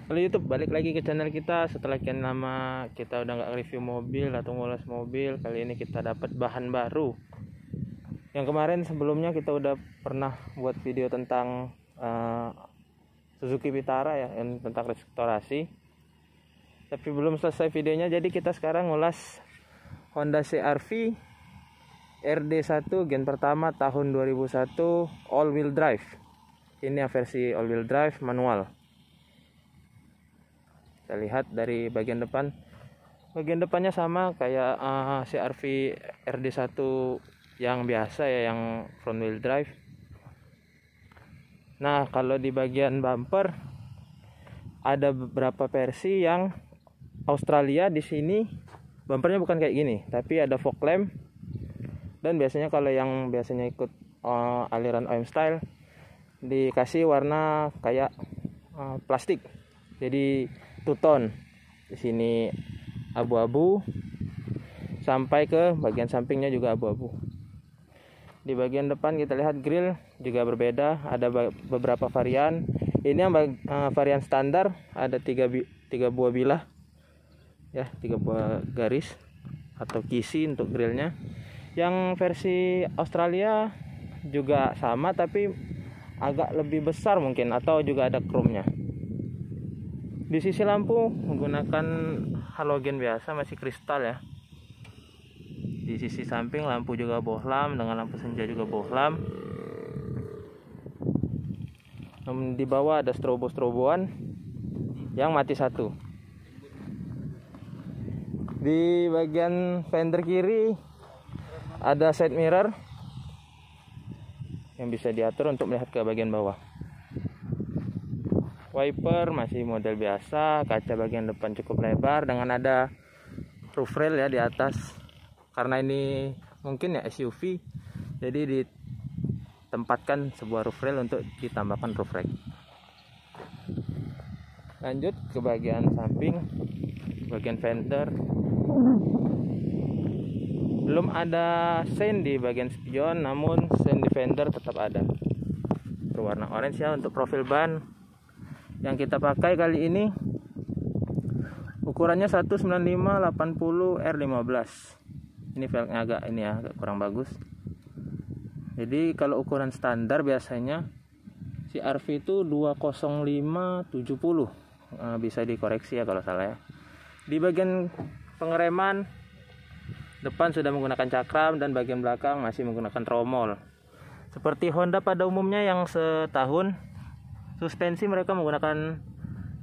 Halo YouTube, balik lagi ke channel kita. Setelah sekian lama kita udah nggak review mobil atau ngulas mobil, kali ini kita dapat bahan baru. Yang kemarin sebelumnya kita udah pernah buat video tentang Suzuki Vitara ya, yang tentang restorasi. Tapi belum selesai videonya, jadi kita sekarang ngulas Honda CR-V RD1 gen pertama tahun 2001 all wheel drive. Ini versi all wheel drive manual. Kita lihat dari bagian depan. Bagian depannya sama kayak CR-V RD1 yang biasa ya, yang front wheel drive. Nah, kalau di bagian bumper ada beberapa versi yang Australia. Di sini bumpernya bukan kayak gini, tapi ada fog lamp. Dan biasanya kalau yang biasanya ikut aliran OEM style dikasih warna kayak plastik. Jadi two-tone. Di sini abu-abu sampai ke bagian sampingnya juga abu-abu. Di bagian depan kita lihat grill juga berbeda, ada beberapa varian. Ini yang varian standar, ada tiga buah bilah ya, 3 buah garis atau kisi untuk grillnya. Yang versi Australia juga sama tapi agak lebih besar mungkin, atau juga ada chrome-nya. Di sisi lampu menggunakan halogen biasa, masih kristal ya. Di sisi samping lampu juga bohlam, dengan lampu senja juga bohlam. Di bawah ada strobo-stroboan yang mati satu. Di bagian fender kiri ada side mirror yang bisa diatur untuk melihat ke bagian bawah. Wiper masih model biasa, kaca bagian depan cukup lebar dengan ada roof rail ya di atas. Karena ini mungkin ya SUV, jadi ditempatkan sebuah roof rail untuk ditambahkan roof rack. Lanjut ke bagian samping, bagian fender. Belum ada sein di bagian spion, namun sein di fender tetap ada. Berwarna orange ya. Untuk profil ban yang kita pakai kali ini ukurannya 195/80 R15. Ini velgnya agak kurang bagus. Jadi kalau ukuran standar biasanya CR-V itu 205/70. Bisa dikoreksi ya kalau salah ya. Di bagian pengereman depan sudah menggunakan cakram dan bagian belakang masih menggunakan tromol. Seperti Honda pada umumnya yang setahun, suspensi mereka menggunakan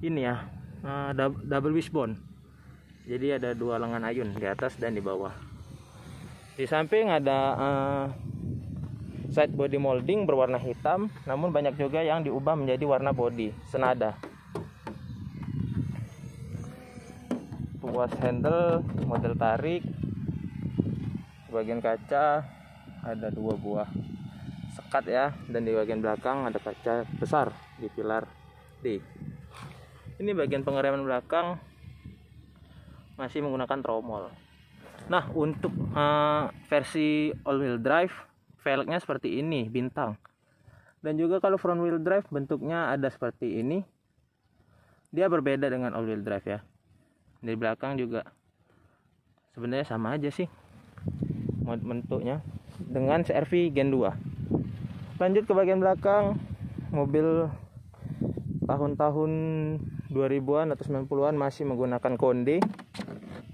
ini ya, double wishbone. Jadi ada 2 lengan ayun di atas dan di bawah. Di samping ada side body molding berwarna hitam, namun banyak juga yang diubah menjadi warna body senada. Puas handle model tarik. Bagian kaca ada 2 buah sekat ya, dan di bagian belakang ada kaca besar di pilar D. Ini bagian pengereman belakang masih menggunakan tromol. Nah, untuk versi all wheel drive velgnya seperti ini, bintang. Dan juga kalau front wheel drive bentuknya ada seperti ini. Dia berbeda dengan all wheel drive ya. Di belakang juga sebenarnya sama aja sih bentuknya dengan CR-V Gen 2. Lanjut ke bagian belakang, mobil tahun-tahun 2000-an atau 90-an masih menggunakan konde.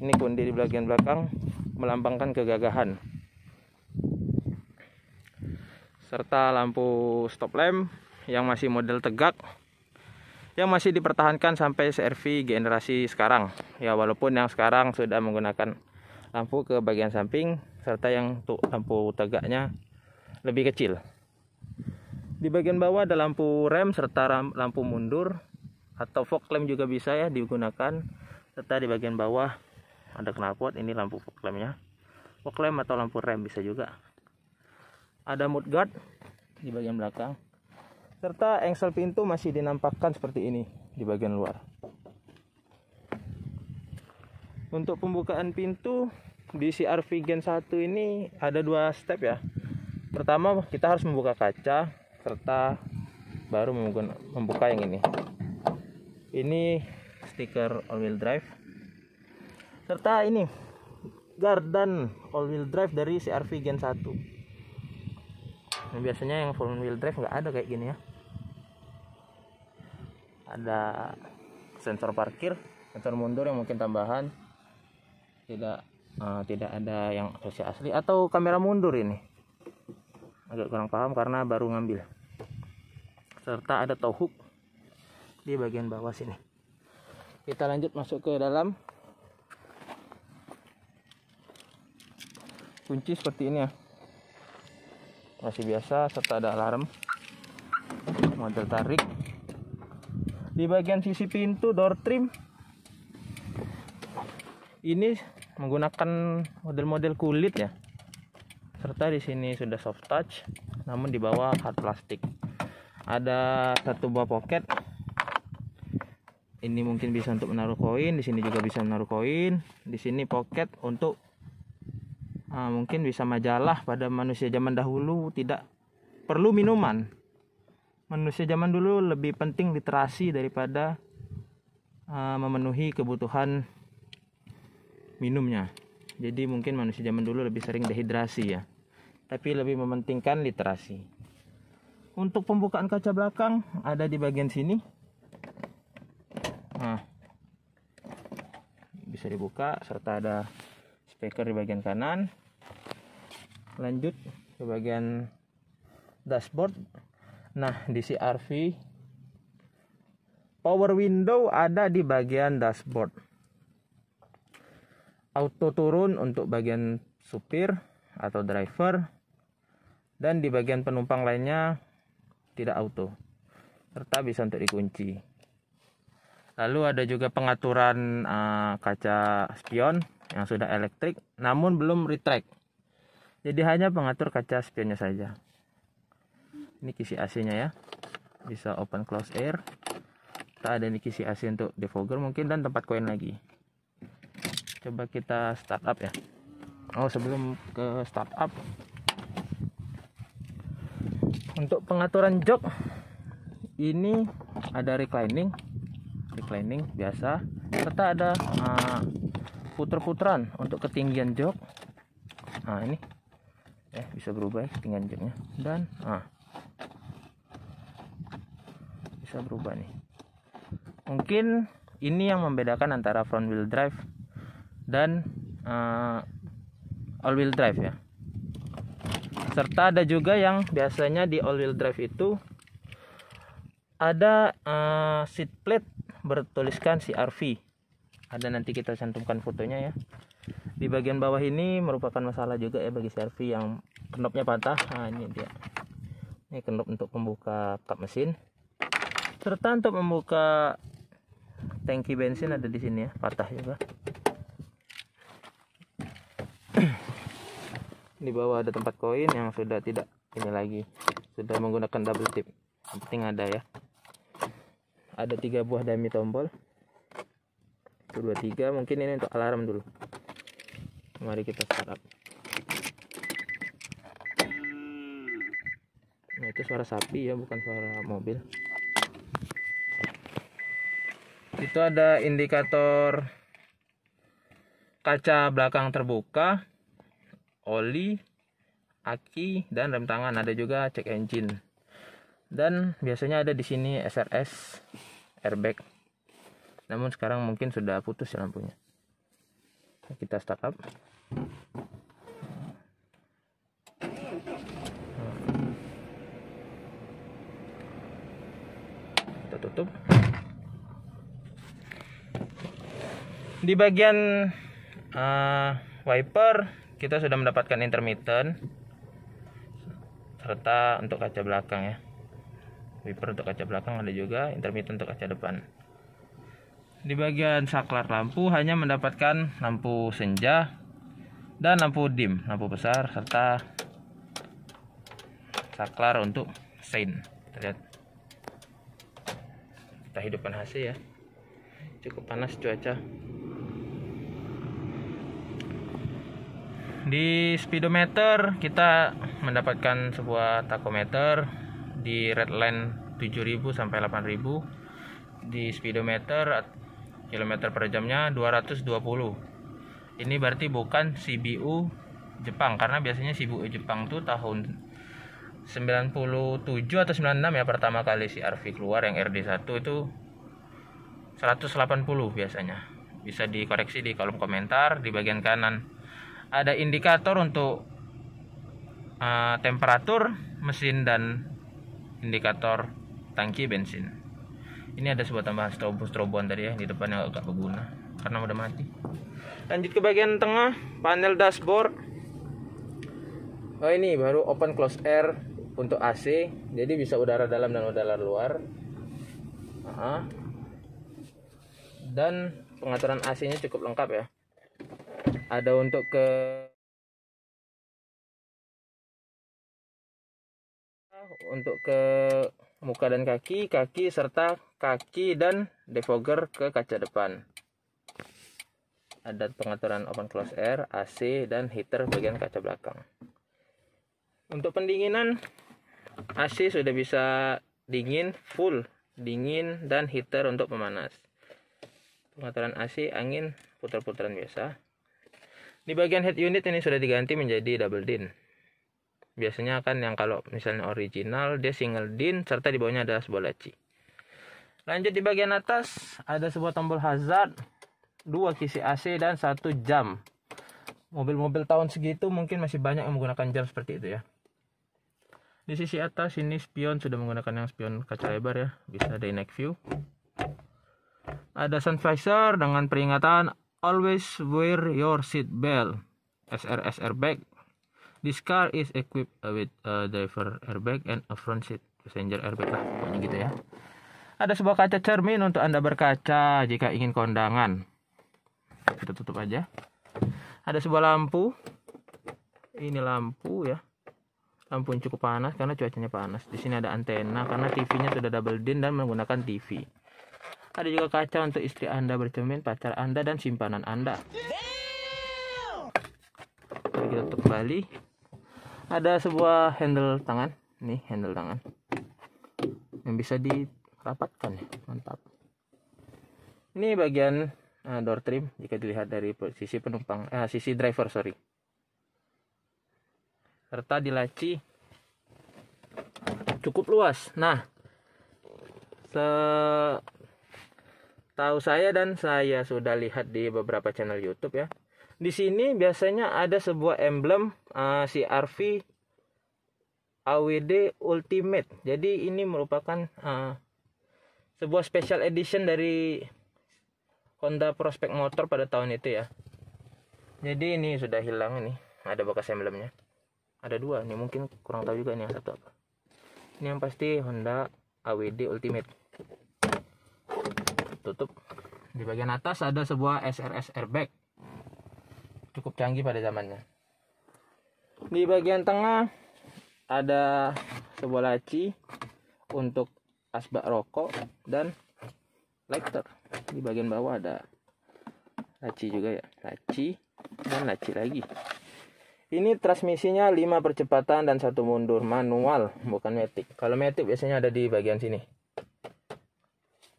Ini konde di bagian belakang melambangkan kegagahan. Serta lampu stop lamp yang masih model tegak, yang masih dipertahankan sampai CR-V generasi sekarang. Ya, walaupun yang sekarang sudah menggunakan lampu ke bagian samping, serta yang lampu tegaknya lebih kecil. Di bagian bawah ada lampu rem serta lampu mundur atau fog lamp juga bisa ya digunakan. Serta di bagian bawah ada knalpot, ini lampu fog lampnya. Fog lamp atau lampu rem bisa juga. Ada mudguard di bagian belakang. Serta engsel pintu masih dinampakkan seperti ini di bagian luar. Untuk pembukaan pintu di CR-V Gen 1 ini ada 2 step ya. Pertama kita harus membuka kaca, serta baru membuka yang ini. Ini stiker all wheel drive, serta ini gardan all wheel drive dari CR-V Gen 1. Nah, biasanya yang full wheel drive nggak ada kayak gini ya. Ada sensor parkir, sensor mundur yang mungkin tambahan, tidak ada yang asli atau kamera mundur. Ini agak kurang paham karena baru ngambil. Serta ada tow hook di bagian bawah sini. Kita lanjut masuk ke dalam. Kunci seperti ini ya, masih biasa, serta ada alarm, model tarik. Di bagian sisi pintu door trim ini menggunakan model-model kulit ya, serta di sini sudah soft touch, namun di bawah hard plastik. Ada satu buah pocket. Ini mungkin bisa untuk menaruh koin, di sini juga bisa menaruh koin. Di sini pocket untuk mungkin bisa majalah. Pada manusia zaman dahulu tidak perlu minuman. Manusia zaman dulu lebih penting literasi daripada memenuhi kebutuhan minumnya. Jadi mungkin manusia zaman dulu lebih sering dehidrasi ya, tapi lebih mementingkan literasi. Untuk pembukaan kaca belakang ada di bagian sini. Bisa dibuka, serta ada speaker di bagian kanan. Lanjut ke bagian dashboard. Nah, di CR-V power window ada di bagian dashboard. Auto turun untuk bagian supir atau driver, dan di bagian penumpang lainnya tidak auto, serta bisa untuk dikunci. Lalu ada juga pengaturan kaca spion yang sudah elektrik namun belum retract. Jadi hanya pengatur kaca spionnya saja. Ini kisi AC-nya ya, bisa open close air. Tak ada ini kisi AC untuk defogger mungkin, dan tempat koin lagi. Coba kita start up ya. Sebelum ke start up, untuk pengaturan jok ini ada reclining biasa, serta ada puter-puteran untuk ketinggian jok. Ini bisa berubah ya ketinggian joknya, dan bisa berubah nih. Mungkin ini yang membedakan antara front wheel drive dan all wheel drive ya. Serta ada juga yang biasanya di all wheel drive itu ada seat plate bertuliskan CR-V. Ada, nanti kita cantumkan fotonya ya. Di bagian bawah ini merupakan masalah juga ya bagi CR-V yang knopnya patah. Ini dia. Ini knop untuk membuka kap mesin. Serta untuk membuka tangki bensin ada di sini ya, patah juga. Di bawah ada tempat koin yang sudah tidak ini lagi, sudah menggunakan double tip. Yang penting ada ya. Ada 3 buah dummy tombol. 1, 2, 3. Mungkin ini untuk alarm dulu. Mari kita start up. Nah, itu suara sapi ya, bukan suara mobil. Itu ada indikator kaca belakang terbuka, oli, aki, dan rem tangan. Ada juga cek engine. Dan biasanya ada di sini SRS airbag. Namun sekarang mungkin sudah putus ya lampunya. Kita start up. Kita tutup. Di bagian wiper kita sudah mendapatkan intermittent, serta untuk kaca belakang ya. Wiper untuk kaca belakang ada juga, intermittent untuk kaca depan. Di bagian saklar lampu hanya mendapatkan lampu senja dan lampu dim, lampu besar, serta saklar untuk sein. Lihat. Kita hidupkan AC ya. Cukup panas cuaca. Di speedometer kita mendapatkan sebuah tachometer di red line 7000 sampai 8000. di speedometer kilometer per jamnya 220. Ini berarti bukan CBU Jepang, karena biasanya CBU Jepang tuh tahun 97 atau 96 ya pertama kali CR-V keluar, yang RD1 itu 180 biasanya. Bisa dikoreksi di kolom komentar. Di bagian kanan ada indikator untuk temperatur mesin dan indikator tangki bensin. Ini ada sebuah tambahan strobo-stroboan tadi ya di depan yang agak berguna karena udah mati. Lanjut ke bagian tengah, panel dashboard. Oh, ini baru open close air untuk AC, jadi bisa udara dalam dan udara luar. Dan pengaturan AC-nya cukup lengkap ya. Ada untuk ke muka dan kaki serta kaki dan defogger ke kaca depan. Ada pengaturan open close air, AC dan heater bagian kaca belakang. Untuk pendinginan, AC sudah bisa dingin, full dingin, dan heater untuk pemanas. Pengaturan AC angin putar-putaran biasa. Di bagian head unit ini sudah diganti menjadi double din. Biasanya kan yang kalau misalnya original dia single din serta di bawahnya ada sebuah laci. Lanjut di bagian atas ada sebuah tombol hazard, 2 kisi AC dan 1 jam. Mobil-mobil tahun segitu mungkin masih banyak yang menggunakan jam seperti itu ya. Di sisi atas ini spion sudah menggunakan yang spion kaca lebar ya, bisa day night view. Ada sun visor dengan peringatan always wear your seat belt, SRS airbag. This car is equipped with a driver airbag and a front seat passenger airbag lah, pokoknya gitu ya. Ada sebuah kaca cermin untuk Anda berkaca jika ingin kondangan. Kita tutup aja. Ada sebuah lampu. Ini lampu ya. Lampu yang cukup panas karena cuacanya panas. Di sini ada antena karena TV-nya sudah double din dan menggunakan TV. Ada juga kaca untuk istri Anda bercermin, pacar Anda dan simpanan Anda. Jadi kita tutup kembali. Ada sebuah handle tangan, nih handle tangan yang bisa dirapatkan ya, mantap. Ini bagian door trim jika dilihat dari sisi penumpang, sisi driver sorry. Serta di laci cukup luas. Nah, setahu saya dan saya sudah lihat di beberapa channel YouTube ya. Di sini biasanya ada sebuah emblem CR-V AWD Ultimate. Jadi ini merupakan sebuah special edition dari Honda Prospect Motor pada tahun itu ya. Jadi ini sudah hilang, ini ada bekas emblemnya. Ada 2, ini mungkin kurang tahu juga ini yang satu apa. Ini yang pasti Honda AWD Ultimate. Tutup. Di bagian atas ada sebuah SRS airbag. Cukup canggih pada zamannya. Di bagian tengah ada sebuah laci untuk asbak rokok dan lighter. Di bagian bawah ada laci juga ya, laci dan laci lagi. Ini transmisinya 5 percepatan dan 1 mundur, manual bukan matic. Kalau matic biasanya ada di bagian sini.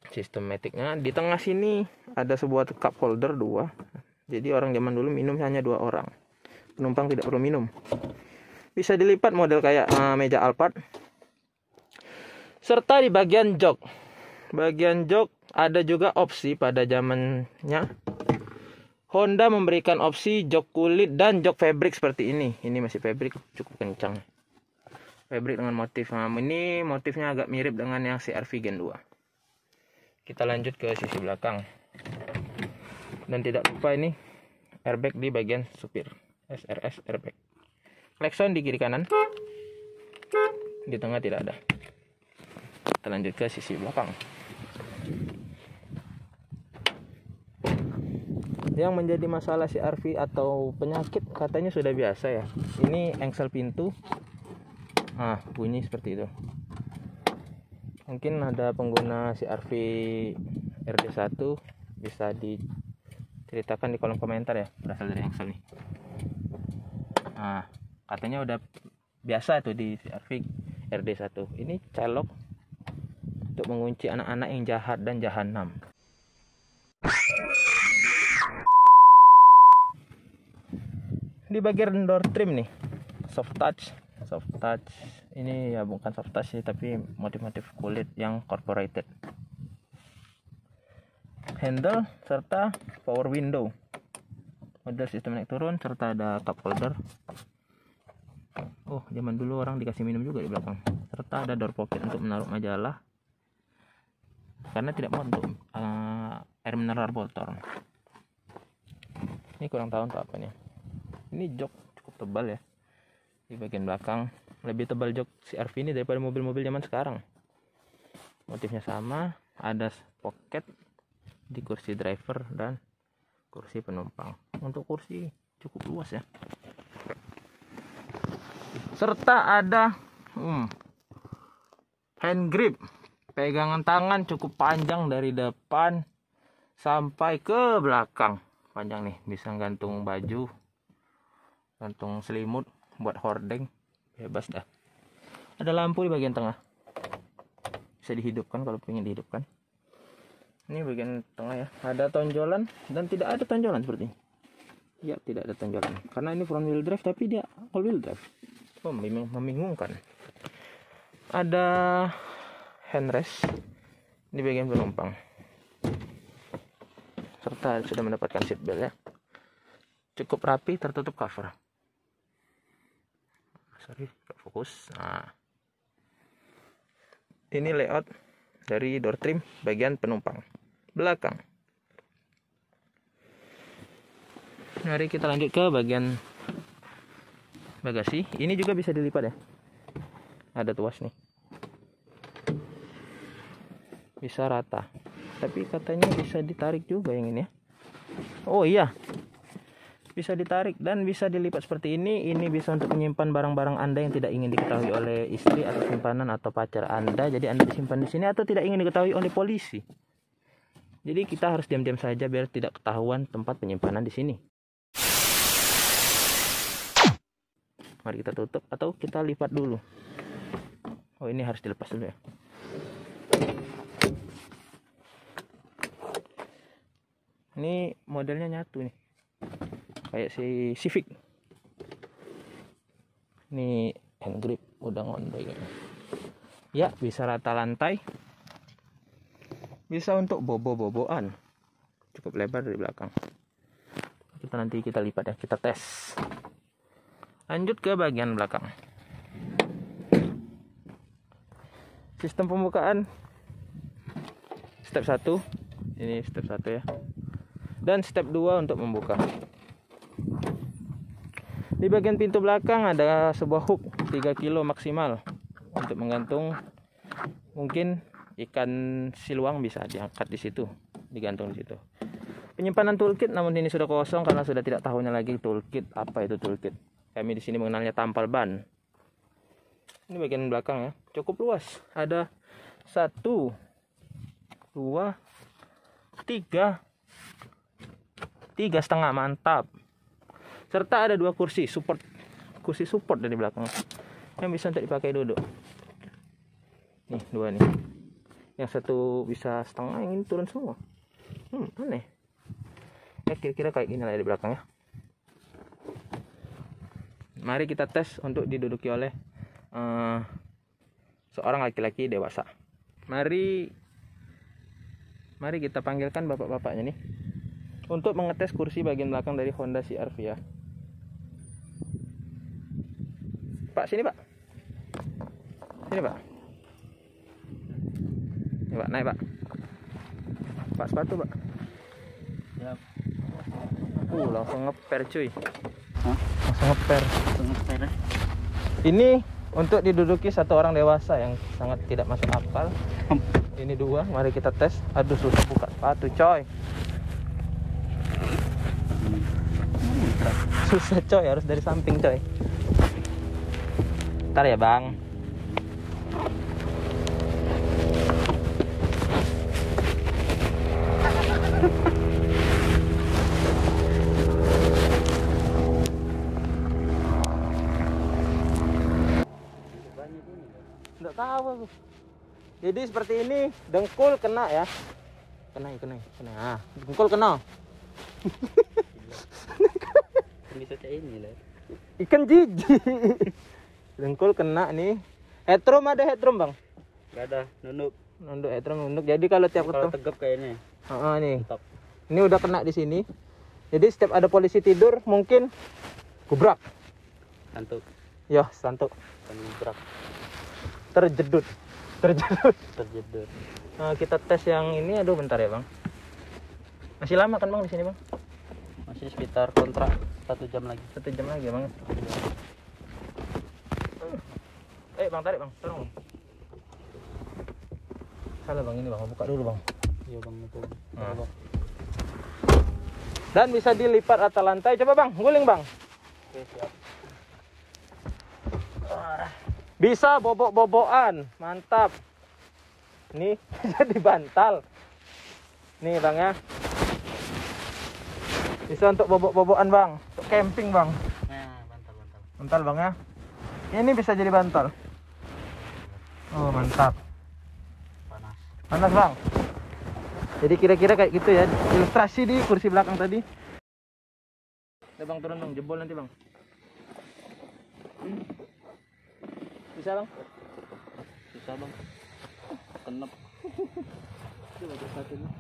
Sistem maticnya di tengah sini ada sebuah cup holder 2. Jadi orang zaman dulu minum hanya 2 orang. Penumpang tidak perlu minum. Bisa dilipat model kayak meja Alphard. Serta di bagian jok. Bagian jok ada juga opsi pada zamannya. Honda memberikan opsi jok kulit dan jok fabric seperti ini. Ini masih fabric, cukup kencang. Fabric dengan motif. Nah, ini motifnya agak mirip dengan yang CR-V Gen 2. Kita lanjut ke sisi belakang. Dan tidak lupa ini airbag di bagian supir, SRS airbag. Klakson di kiri kanan, di tengah tidak ada. Kita lanjut ke sisi belakang. Yang menjadi masalah CR-V atau penyakit katanya sudah biasa ya. Ini engsel pintu, bunyi seperti itu. Mungkin ada pengguna CR-V RD1 bisa diceritakan di kolom komentar ya, berasal dari engsel nih. Nah, katanya udah biasa tuh di CR-V RD1. Ini child lock untuk mengunci anak-anak yang jahat dan jahanam. Di bagian door trim nih, soft touch ini ya bukan soft touch sih, tapi motif-motif kulit yang corporated. Handle serta power window, model sistem naik turun, serta ada cup holder. Oh, zaman dulu orang dikasih minum juga di belakang. Serta ada door pocket untuk menaruh majalah, karena tidak mau untuk air mineral botol. Ini kurang tahu untuk apa nih. Ini jok cukup tebal ya di bagian belakang, lebih tebal jok CR-V ini daripada mobil-mobil zaman sekarang. Motifnya sama, ada pocket di kursi driver dan kursi penumpang. Untuk kursi cukup luas ya, serta ada hand grip, pegangan tangan cukup panjang dari depan sampai ke belakang. Panjang nih, bisa gantung baju, gantung selimut, buat hordeng, bebas dah. Ada lampu di bagian tengah, bisa dihidupkan kalau pengen dihidupkan. Ini bagian tengah ya, ada tonjolan dan tidak ada tonjolan seperti ini. Ya, tidak ada tonjolan karena ini front wheel drive tapi dia all wheel drive. Membingungkan. Ada handrest di bagian penumpang, serta sudah mendapatkan seat belt ya. Cukup rapi, tertutup cover. Sorry, gak fokus. Nah, ini layout dari door trim bagian penumpang belakang. Mari kita lanjut ke bagian bagasi. Ini juga bisa dilipat ya. Ada tuas nih, bisa rata, tapi katanya bisa ditarik juga yang ini ya. Oh iya, bisa ditarik dan bisa dilipat seperti ini. Ini bisa untuk menyimpan barang-barang Anda yang tidak ingin diketahui oleh istri atau simpanan atau pacar Anda. Jadi Anda disimpan di sini atau tidak ingin diketahui oleh polisi. Jadi kita harus diam-diam saja biar tidak ketahuan tempat penyimpanan di sini. Mari kita tutup atau kita lipat dulu. Oh, ini harus dilepas dulu ya. Ini modelnya nyatu nih, kayak si Civic. Ini hand grip udah ngondoi kayaknya. Ya, bisa rata lantai, bisa untuk bobo-boboan, cukup lebar dari belakang. Nanti kita lipat ya, kita tes. Lanjut ke bagian belakang. Sistem pembukaan step 1, ini step 1 ya, dan step 2 untuk membuka. Di bagian pintu belakang ada sebuah hook 3 kilo maksimal untuk menggantung, mungkin ikan siluang bisa diangkat di situ, digantung di situ. Penyimpanan toolkit, namun ini sudah kosong karena sudah tidak tahunya lagi toolkit. Apa itu toolkit? Kami di sini mengenalnya tampal ban. Ini bagian belakang ya, cukup luas. Ada 1, 2, 3, 3,5, mantap. Serta ada 2 kursi support dari belakang yang bisa untuk dipakai duduk. Nih 2 nih. Yang 1 bisa setengah, yang ini turun semua. Aneh. Ya, kira-kira kayak gini lah di belakang ya. Mari kita tes untuk diduduki oleh seorang laki-laki dewasa. Mari kita panggilkan bapak-bapaknya nih untuk mengetes kursi bagian belakang dari Honda CR-V ya. Pak, sini Pak. Sini Pak. Ini Pak, naik Pak. Pak, sepatu Pak. Siap. Langsung ngeper cuy. Hah? Langsung ngeper. Ya? Ini untuk diduduki satu orang dewasa yang sangat tidak masuk akal. Ini 2, mari kita tes. Aduh, susah buka sepatu coy. Susah coy, harus dari samping coy. Ntar ya bang. Nggak tahu aku. Jadi seperti ini, dengkul kena ya. Kena. Nah, dengkul kena. Bisa kayak ini lah. Ikan jijik. Dengkul kena nih. Headroom ada headroom, Bang. Gak ada, nunduk. Nunduk. Jadi kalau tiap Kalau ketemu tegap kayaknya. nih. Mantap. Ini udah kena di sini. Jadi setiap ada polisi tidur mungkin gubrak. Santuk. Ya, santuk. Penubrak. Terjedut. Terjedut. Nah, kita tes yang ini. Aduh, bentar ya, Bang. Masih lama kan, Bang, di sini, Bang? Masih sekitar kontrak 1 jam lagi. 1 jam lagi ya, Bang. Bang, tarik, Bang. Tolong. Salah, Bang, ini, Bang. Buka dulu, Bang. Iya bang, betul. Nah. Dan bisa dilipat rata lantai. Coba, Bang, guling, Bang. Oke, siap. Bisa bobok-bobokan. Mantap. Nih, jadi bantal. Nih, Bang, ya. Bisa untuk bobok-bobokan, Bang. Untuk camping, Bang. Nah, bantal. Bantal, Bang, ya. Ini bisa jadi bantal. Oh, mantap. Panas, Bang. Jadi kira-kira kayak gitu ya. Ilustrasi di kursi belakang tadi. Udah, Bang, turun, Bang. Jebol nanti, Bang. Bisa, Bang? Susah bang. Kenep. Coba satu nih.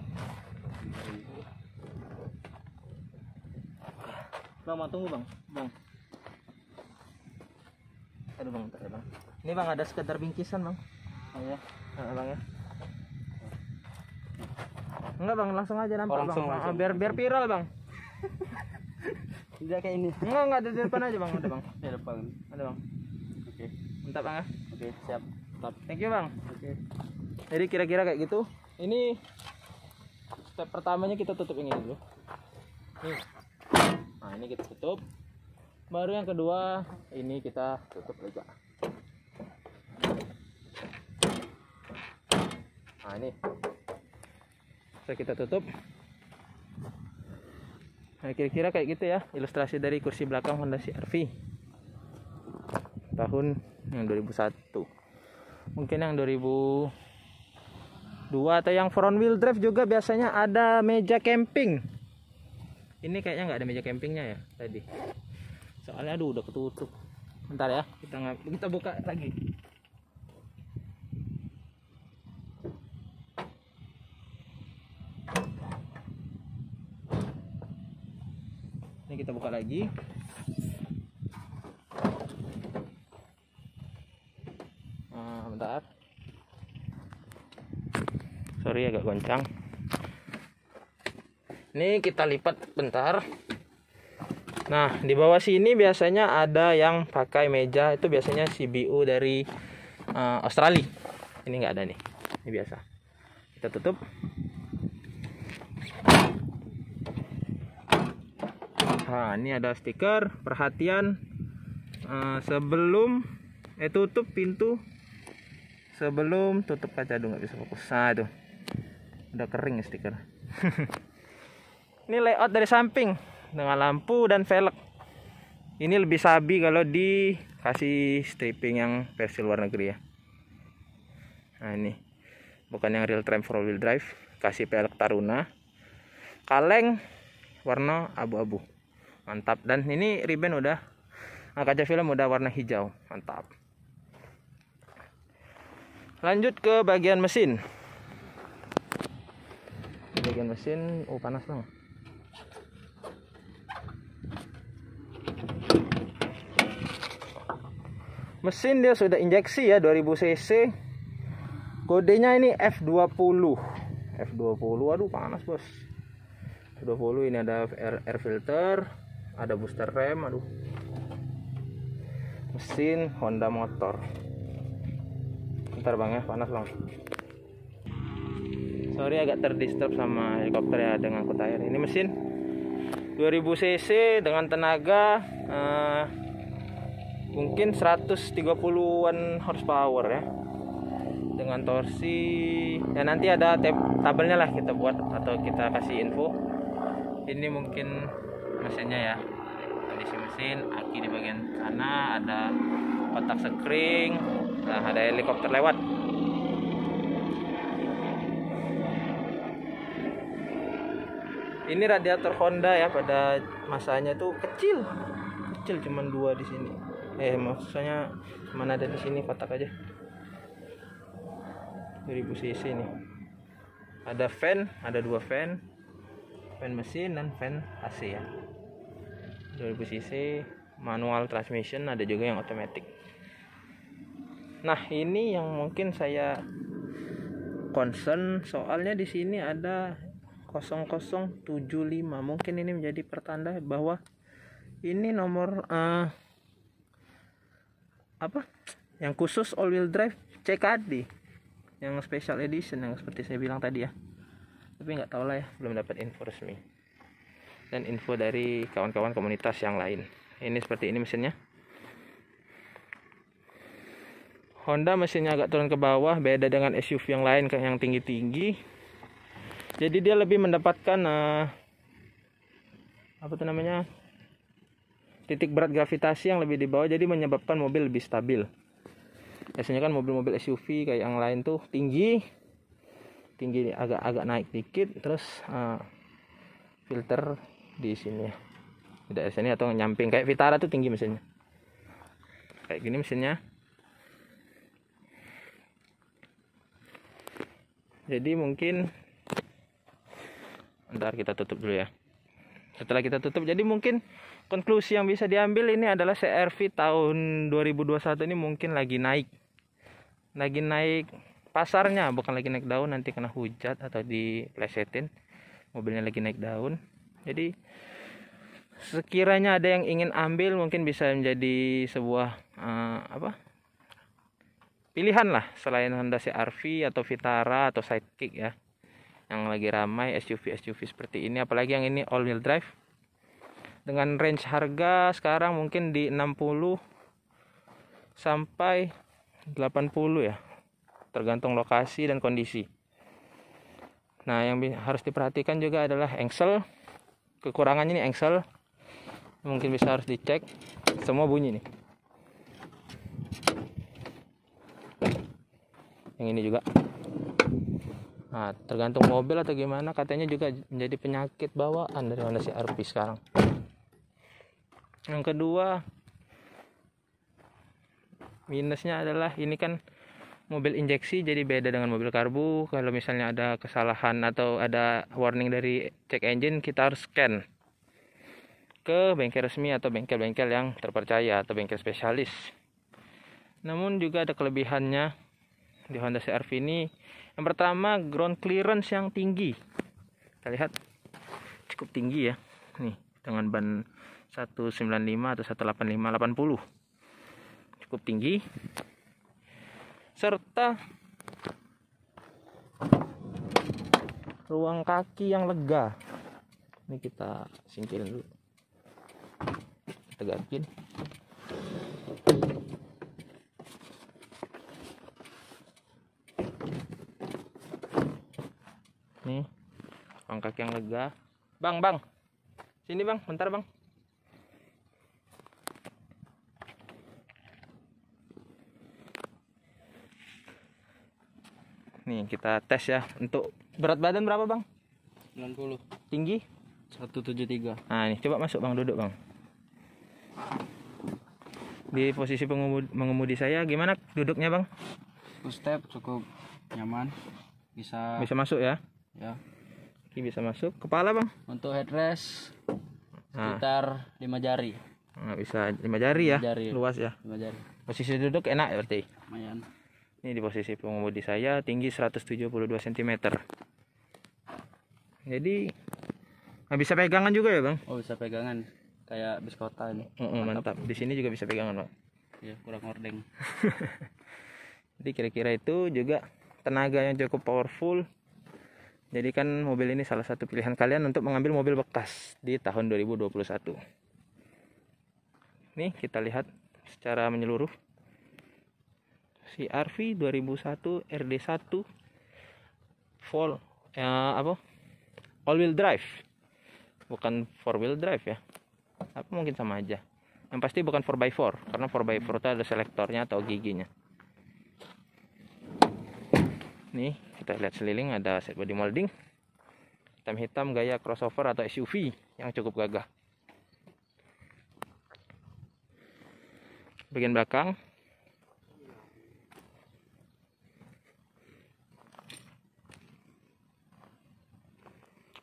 Bang, mau tunggu, Bang. Aduh, Bang, bentar ya, Bang. Ini, Bang, ada sekedar bingkisan, Bang. Oh ya. Bang, ya. Enggak, Bang, langsung aja nampak, Oh, langsung. Bang. Biar viral, Bang. Tidak kayak ini. Enggak ada di depan aja, Bang. Ada, Bang. Di depan. Ada, Bang. Oke. Mantap, Bang, ya. Oke, siap. Mantap. Thank you, Bang. Oke. Jadi kira-kira kayak gitu. Ini step pertamanya kita tutup ini dulu. Nih. Nah, ini kita tutup. Baru yang kedua, ini kita tutup juga. Nah, ini. So, kita tutup. Nah, kira-kira kayak gitu ya, ilustrasi dari kursi belakang Honda CR-V tahun yang 2001. Mungkin yang 2002 atau yang front wheel drive juga biasanya ada meja camping. Ini kayaknya nggak ada meja campingnya ya tadi. Soalnya aduh udah ketutup. Bentar ya, kita buka lagi. Ini kita buka lagi. Bentar. Sorry agak goncang. Ini kita lipat bentar. Nah, di bawah sini biasanya ada yang pakai meja, itu biasanya CBU dari Australia. Ini nggak ada nih. Ini biasa. Kita tutup. Nah, ini ada stiker perhatian sebelum tutup pintu, sebelum tutup kaca. Aduh, nggak bisa fokus. Nah, itu udah kering ya stiker. Ini layout dari samping dengan lampu dan velg. Ini lebih sabi kalau dikasih stripping yang versi luar negeri ya. Nah, ini bukan yang real time 4 wheel drive, kasih velg Taruna, kaleng warna abu-abu. Mantap. Dan ini ribbon udah, kaca film udah warna hijau. Mantap. Lanjut ke bagian mesin. Bagian mesin, panas banget. Mesin dia sudah injeksi ya, 2000 cc. Kodenya ini F20. Aduh panas, Bos. F20 ini ada air filter, ada booster rem, aduh. Mesin Honda motor. Bentar, Bang, ya, panas, Bang. Sorry agak terdisturb sama helikopter ya dengan angkut air. Ini mesin 2000 cc dengan tenaga mungkin 130-an horsepower ya. Dengan torsi ya, nanti ada tabelnya lah kita buat atau kita kasih info. Ini mungkin mesinnya ya, kondisi mesin, aki di bagian sana, ada kotak sekring, nah ada helikopter lewat. Ini radiator Honda ya, pada masanya tuh kecil, cuman 2 di sini. Maksudnya cuman ada di sini kotak aja. 2000 cc nih. Ada fan, ada 2 fan mesin dan fan AC ya. 2000 cc, manual transmission, ada juga yang otomatis. Nah, ini yang mungkin saya concern, soalnya di sini ada 0075. Mungkin ini menjadi pertanda bahwa ini nomor yang khusus all wheel drive CKD, yang special edition yang seperti saya bilang tadi ya. Tapi nggak tahu lah ya, belum dapat info resmi dan info dari kawan-kawan komunitas yang lain. Ini seperti ini mesinnya. Honda mesinnya agak turun ke bawah, beda dengan SUV yang lain yang tinggi-tinggi. Jadi dia lebih mendapatkan titik berat gravitasi yang lebih di bawah, jadi menyebabkan mobil lebih stabil. Biasanya kan mobil-mobil SUV kayak yang lain tuh tinggi agak naik dikit, terus filter di sini ya, tidak di sini atau nyamping. Kayak Vitara tuh tinggi mesinnya, kayak gini mesinnya. Jadi mungkin ntar kita tutup dulu ya. Setelah kita tutup, jadi mungkin konklusi yang bisa diambil ini adalah CR-V tahun 2021 ini mungkin lagi naik pasarnya, bukan lagi naik daun nanti kena hujat atau diplesetin. Mobilnya lagi naik daun. Jadi sekiranya ada yang ingin ambil, mungkin bisa menjadi sebuah pilihan lah, selain Honda CR-V atau Vitara atau Sidekick ya, yang lagi ramai SUV seperti ini. Apalagi yang ini all wheel drive dengan range harga sekarang mungkin di 60 sampai 80 ya, tergantung lokasi dan kondisi. Nah, yang harus diperhatikan juga adalah engsel. Kekurangannya ini engsel, mungkin bisa harus dicek. Semua bunyi nih. Yang ini juga. Nah, tergantung mobil atau gimana, katanya juga menjadi penyakit bawaan dari Honda CR-V sekarang. Yang kedua, minusnya adalah ini kan mobil injeksi, jadi beda dengan mobil karbu. Kalau misalnya ada kesalahan atau ada warning dari check engine, kita harus scan ke bengkel resmi atau bengkel-bengkel yang terpercaya atau bengkel spesialis. Namun juga ada kelebihannya di Honda CR-V ini. Yang pertama, ground clearance yang tinggi. Kita lihat cukup tinggi ya. Nih, dengan ban 195 atau 185 80. Cukup tinggi. Serta ruang kaki yang lega. Ini kita singkirin dulu. Tegakin. Nih, ruang kaki yang lega. Bang. Sini bang, bentar bang. Nih, kita tes ya. Untuk berat badan berapa bang? 90. Tinggi? 173. Nah, nih coba masuk bang, duduk bang. Di posisi mengemudi saya, gimana duduknya bang? Full step cukup nyaman. Bisa masuk ya? Ya. Oke, bisa masuk. Kepala bang? Untuk headrest sekitar 5 jari. Nah, bisa 5 jari ya? Jari. Luas ya? 5 jari. Posisi duduk enak ya berarti? Lumayan. Ini di posisi pengemudi saya, tinggi 172 cm. Jadi bisa pegangan juga ya bang? Oh, bisa pegangan kayak bis kota ini. Mantap. Di sini juga bisa pegangan bang. Ya, kurang ordeng. Jadi kira-kira itu juga tenaga yang cukup powerful. Jadi kan mobil ini salah satu pilihan kalian untuk mengambil mobil bekas di tahun 2021. Nih kita lihat secara menyeluruh. CR-V 2001 RD1 all wheel drive, bukan 4-wheel drive ya. Apa mungkin sama aja. Yang pasti bukan 4x4, karena 4x4 itu ada selektornya atau giginya. Nih kita lihat seliling, ada set body molding. hitam-hitam gaya crossover atau SUV yang cukup gagah. Bagian belakang,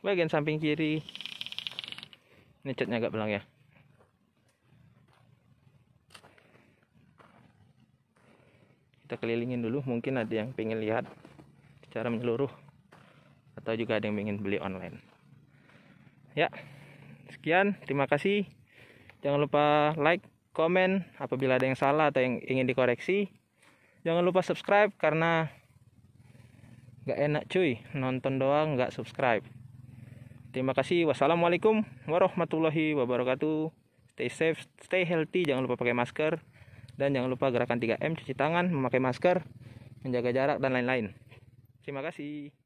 bagian samping kiri, ini catnya agak belang ya. Kita kelilingin dulu, mungkin ada yang pengen lihat secara menyeluruh atau juga ada yang ingin beli online. Ya, sekian, terima kasih. Jangan lupa like, komen apabila ada yang salah atau yang ingin dikoreksi. Jangan lupa subscribe karena gak enak cuy nonton doang gak subscribe. Terima kasih. Wassalamualaikum warahmatullahi wabarakatuh. Stay safe, stay healthy, jangan lupa pakai masker, dan jangan lupa gerakan 3M, cuci tangan, memakai masker, menjaga jarak, dan lain-lain. Terima kasih.